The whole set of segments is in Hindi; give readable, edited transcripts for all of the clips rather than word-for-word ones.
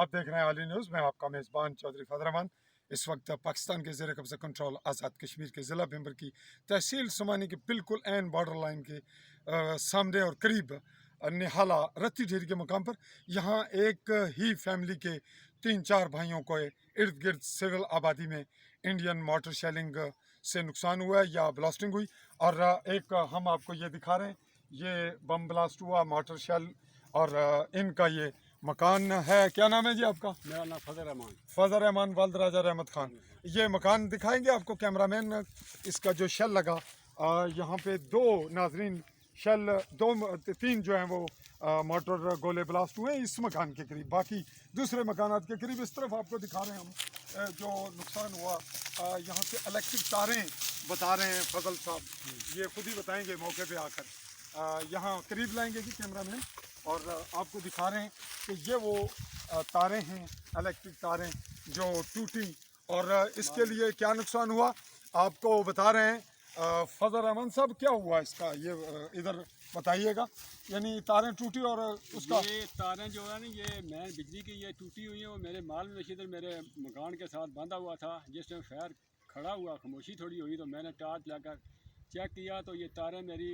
आप देख रहे हैं आली न्यूज़। मैं आपका मेज़बान चौधरी फजल रहमान। इस वक्त पाकिस्तान के ज़ेर कब्ज़ा कंट्रोल आज़ाद कश्मीर के ज़िला भीमर की तहसील समाहनी के बिल्कुल एन बॉर्डर लाइन के सामने और करीब नहला रत्ती ढेरी के मुकाम पर यहाँ एक ही फैमिली के 3-4 भाइयों को इर्द गिर्द सिविल आबादी में इंडियन मॉर्टर शैलिंग से नुकसान हुआ है या ब्लास्टिंग हुई। और एक हम आपको ये दिखा रहे हैं, ये बम ब्लास्ट हुआ मॉर्टर शेल और इनका ये मकान है। क्या नाम है जी आपका? मेरा नाम फजल रहमान वाल्द राजा रहमत खान। ये मकान दिखाएंगे आपको कैमरामैन। इसका जो शेल लगा यहाँ पे दो नाजरीन शेल 2-3 जो हैं वो मोटर गोले ब्लास्ट हुए इस मकान के करीब, बाकी दूसरे मकानात के करीब। इस तरफ आपको दिखा रहे हैं हम जो नुकसान हुआ। यहाँ से इलेक्ट्रिक तारें बता रहे हैं फजल साहब, ये खुद ही बताएंगे मौके पे आकर। यहाँ करीब लाएंगे कि कैमरामैन और आपको दिखा रहे हैं कि ये वो तारें हैं, इलेक्ट्रिक तारें जो टूटी। और इसके लिए क्या नुकसान हुआ आपको बता रहे हैं फजल रहमान साहब। क्या हुआ इसका ये इधर बताइएगा। यानी तारें टूटी और उसका ये तारें जो है ना, ये मैं बिजली की ये टूटी हुई है। वो मेरे माल में इधर मेरे मकान के साथ बांधा हुआ था। जिस टाइम फायर खड़ा हुआ, खामोशी थोड़ी हुई, तो मैंने टार्च लाकर चेक किया तो ये तारें मेरी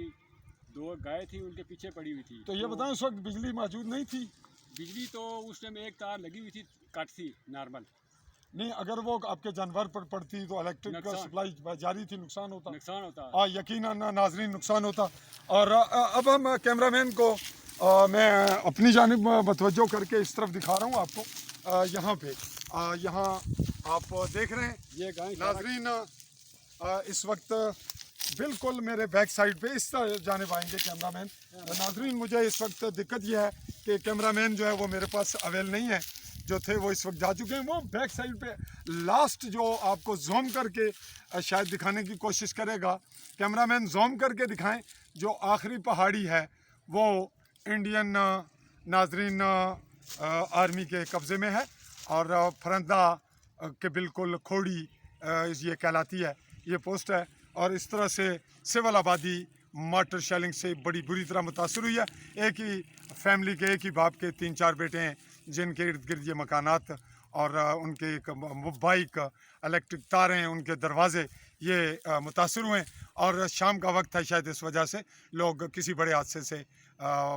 2 गाय थी उनके पीछे पड़ी हुई थी। तो ये बताएं उस वक्त बिजली मौजूद नहीं थी? बिजली तो उस टाइम एक तार लगी हुई थी, कट थी नॉर्मल। नहीं, अगर वो आपके जानवर पर पड़ती तो इलेक्ट्रिक सप्लाई जारी थी, नुकसान होता। यकीनन नाजरीन नुकसान होता। और अब हम कैमरामैन को मैं अपनी जानिब मतवज्जो करके इस तरफ दिखा रहा हूँ आपको। यहाँ पे यहाँ आप देख रहे हैं ये नाजरीन इस वक्त बिल्कुल मेरे बैक साइड पे इस तरह जानिब आएंगे कैमरामैन। नाजरीन मुझे इस वक्त दिक्कत यह है कि कैमरामैन जो है वो मेरे पास अवेल नहीं है, जो थे वो इस वक्त जा चुके हैं। वो बैक साइड पे लास्ट जो आपको जूम करके शायद दिखाने की कोशिश करेगा कैमरामैन, जूम करके दिखाएं। जो आखिरी पहाड़ी है वो इंडियन नाजरीन आर्मी के कब्ज़े में है और फरंदा के बिल्कुल खोड़ी ये कहलाती है, ये पोस्ट है। और इस तरह से सिविल आबादी मॉर्टर शेलिंग से बड़ी बुरी तरह मुतासर हुई है। एक ही फैमिली के, एक ही बाप के 3-4 बेटे हैं जिनके इर्द गिर्द ये मकानात और उनके बाइक, इलेक्ट्रिक तारें, उनके दरवाजे ये मुतासर हुए। और शाम का वक्त था, शायद इस वजह से लोग किसी बड़े हादसे से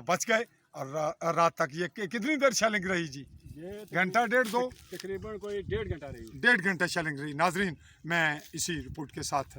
बच गए। और रात तक ये कितनी देर शेलिंग रही जी? घंटा 1.5-2 तकरीबन कोई 1.5 घंटा रही। 1.5 घंटा शेलिंग रही। नाजरीन मैं इसी रिपोर्ट के साथ